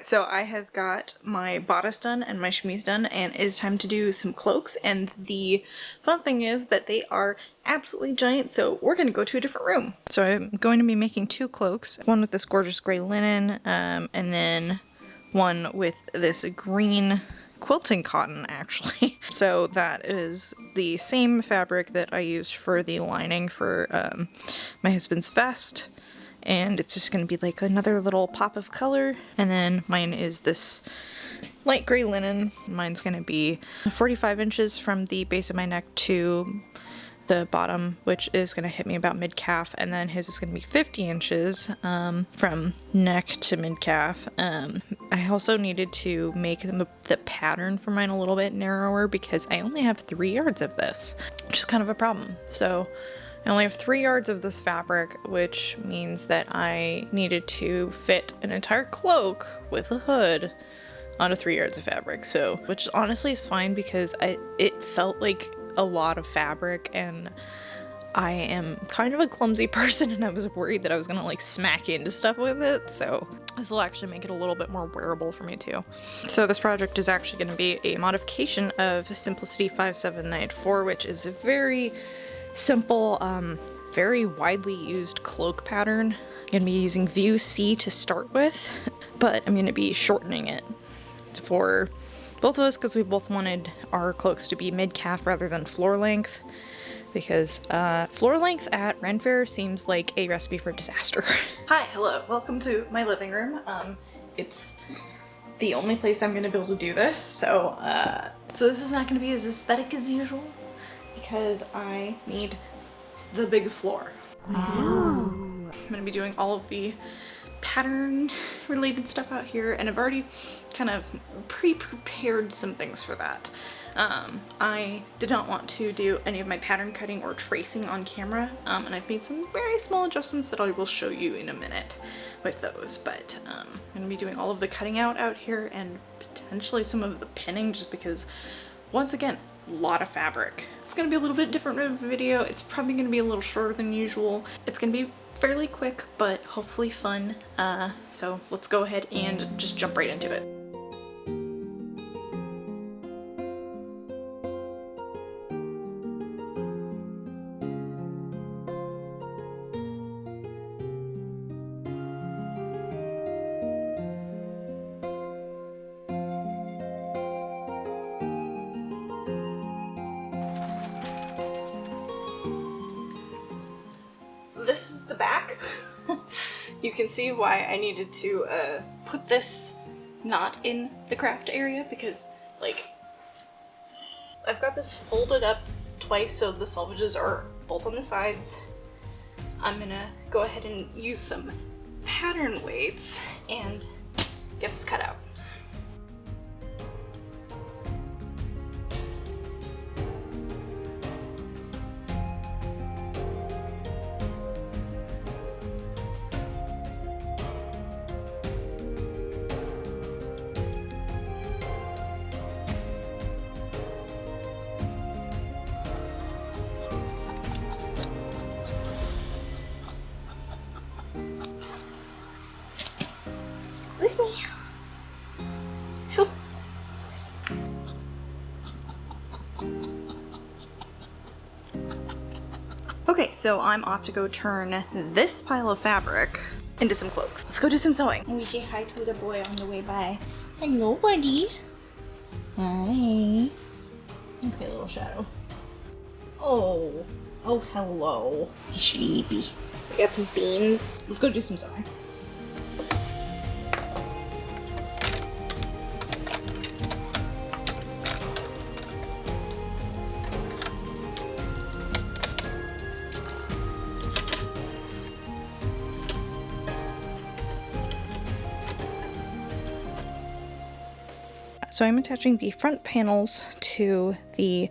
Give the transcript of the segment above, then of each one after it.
Alright, so I have got my bodice done and my chemise done, and it is time to do some cloaks, and the fun thing is that they are absolutely giant, so we're going to go to a different room. So I'm going to be making two cloaks, one with this gorgeous gray linen, and then one with this green quilting cotton, actually. So that is the same fabric that I used for the lining for my husband's vest. And it's just going to be like another little pop of color. And then mine is this light gray linen. Mine's going to be 45 inches from the base of my neck to the bottom, which is going to hit me about mid-calf. And then his is going to be 50 inches from neck to mid-calf. I also needed to make the pattern for mine a little bit narrower because I only have 3 yards of this, which is kind of a problem. So I only have 3 yards of this fabric, which means that I needed to fit an entire cloak with a hood onto 3 yards of fabric. So, which honestly is fine because it felt like a lot of fabric, and I am kind of a clumsy person, and I was worried that I was gonna like smack into stuff with it. So this will actually make it a little bit more wearable for me too. So this project is actually going to be a modification of Simplicity 5794, which is a very simple, very widely used cloak pattern. I'm going to be using view C to start with, but I'm going to be shortening it for both of us because we both wanted our cloaks to be mid-calf rather than floor length, because floor length at Ren Faire seems like a recipe for disaster. Hi, hello, welcome to my living room. It's the only place I'm going to be able to do this, so this is not going to be as aesthetic as usual, because I need the big floor. I'm going to be doing all of the pattern related stuff out here, and I've already kind of pre-prepared some things for that. I did not want to do any of my pattern cutting or tracing on camera, and I've made some very small adjustments that I will show you in a minute with those, but I'm going to be doing all of the cutting out here and potentially some of the pinning, just because, once again, a lot of fabric. It's going to be a little bit different of a video. It's probably going to be a little shorter than usual. It's going to be fairly quick, but hopefully fun. So let's go ahead and just jump right into it. This is the back. You can see why I needed to put this not in the craft area, because like I've got this folded up twice so the selvages are both on the sides. I'm gonna go ahead and use some pattern weights and get this cut out. Excuse me. Shoo. Okay, so I'm off to go turn this pile of fabric into some cloaks. Let's go do some sewing. And we say hi to the boy on the way by. Hello, buddy. Hi. Okay, little shadow. Oh, hello. He's sleepy. We got some beans. Let's go do some sewing. So I'm attaching the front panels to the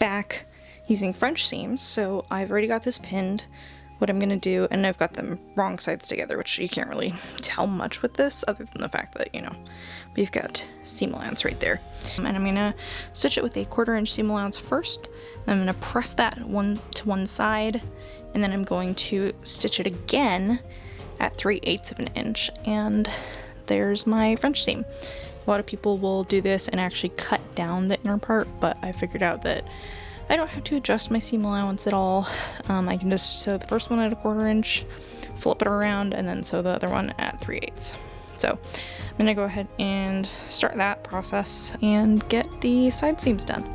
back using French seams. So I've already got this pinned. What I'm gonna do, and I've got them wrong sides together, which you can't really tell much with this other than the fact that, you know, we've got seam allowance right there. And I'm gonna stitch it with a 1/4 inch seam allowance first. Then I'm gonna press that to one side, and then I'm going to stitch it again at 3/8 of an inch. And there's my French seam. A lot of people will do this and actually cut down the inner part, but I figured out that I don't have to adjust my seam allowance at all. I can just sew the first one at 1/4 inch, flip it around, and then sew the other one at 3/8. So I'm gonna go ahead and start that process and get the side seams done.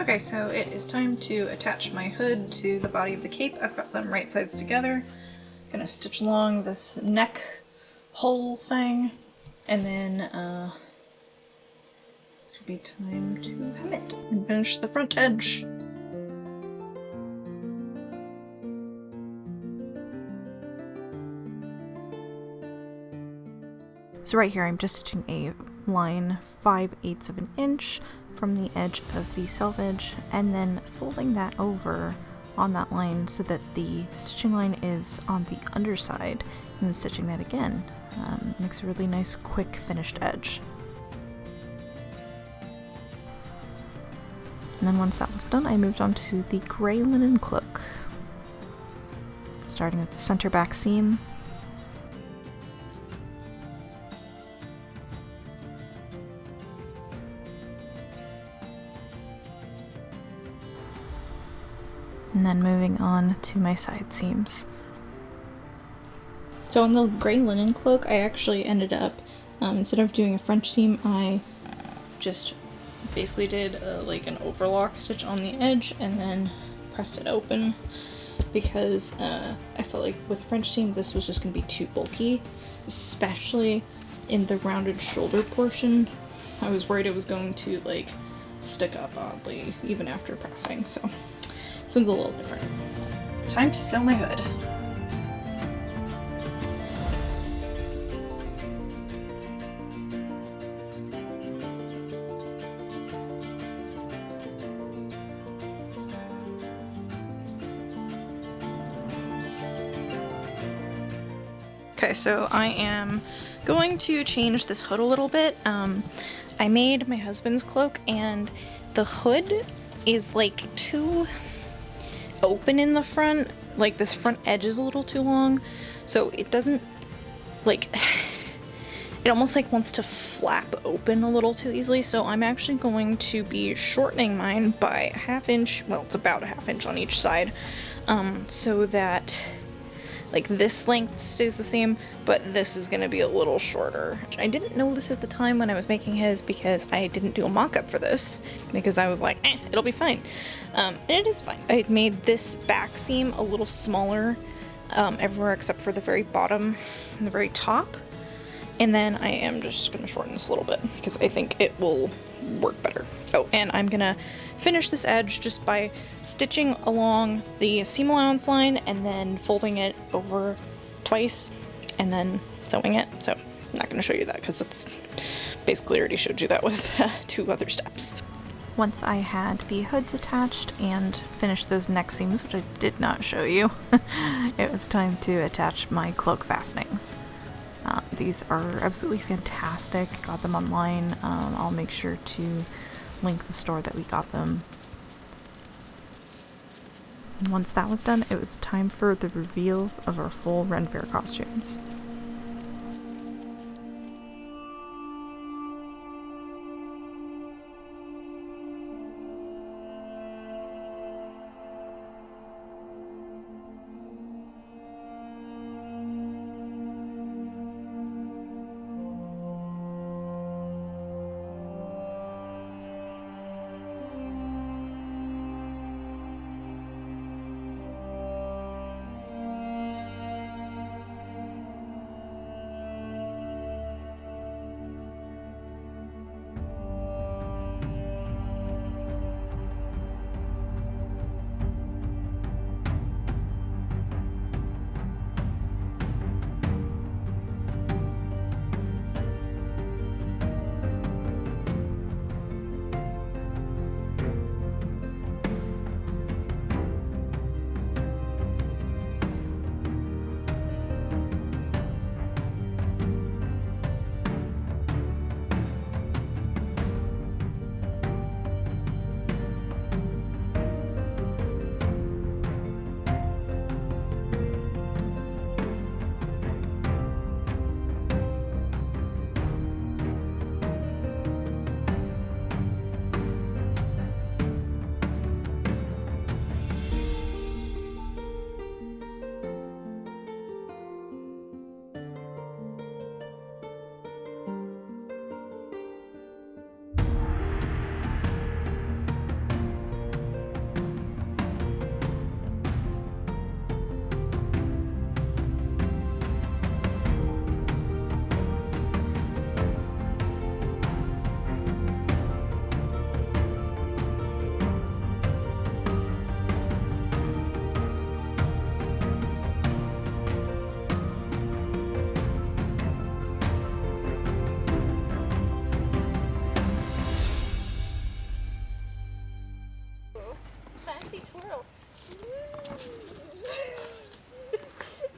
Okay, so it is time to attach my hood to the body of the cape. I've got them right sides together. Gonna stitch along this neck hole thing, and then it'll be time to hem it and finish the front edge. So right here I'm just stitching a line 5/8 of an inch from the edge of the selvage, and then folding that over on that line so that the stitching line is on the underside, and then stitching that again. Makes a really nice quick finished edge. And then once that was done, I moved on to the gray linen cloak, starting with the center back seam. And then moving on to my side seams. So on the gray linen cloak, I actually ended up, instead of doing a French seam, I just basically did like an overlock stitch on the edge and then pressed it open, because I felt like with French seam this was just going to be too bulky, especially in the rounded shoulder portion. I was worried it was going to like stick up oddly even after pressing, so this one's a little different. Time to sew my hood. Okay, so I am going to change this hood a little bit. I made my husband's cloak and the hood is like too open in the front. Like this front edge is a little too long, so it doesn't like, it almost like wants to flap open a little too easily. So I'm actually going to be shortening mine by a 1/2 inch. Well, it's about a 1/2 inch on each side, so that like this length stays the same, but this is gonna be a little shorter. I didn't know this at the time when I was making his, because I didn't do a mock-up for this, because I was like, it'll be fine. And it is fine. I made this back seam a little smaller everywhere except for the very bottom and the very top. And then I am just gonna shorten this a little bit because I think it will work better. Oh, and I'm gonna finish this edge just by stitching along the seam allowance line and then folding it over twice and then sewing it. So I'm not gonna show you that because it's basically already showed you that with 2 other steps. Once I had the hoods attached and finished those neck seams, which I did not show you, it was time to attach my cloak fastenings. These are absolutely fantastic. Got them online. I'll make sure to link the store that we got them. And once that was done, it was time for the reveal of our full Ren Faire costumes. girl.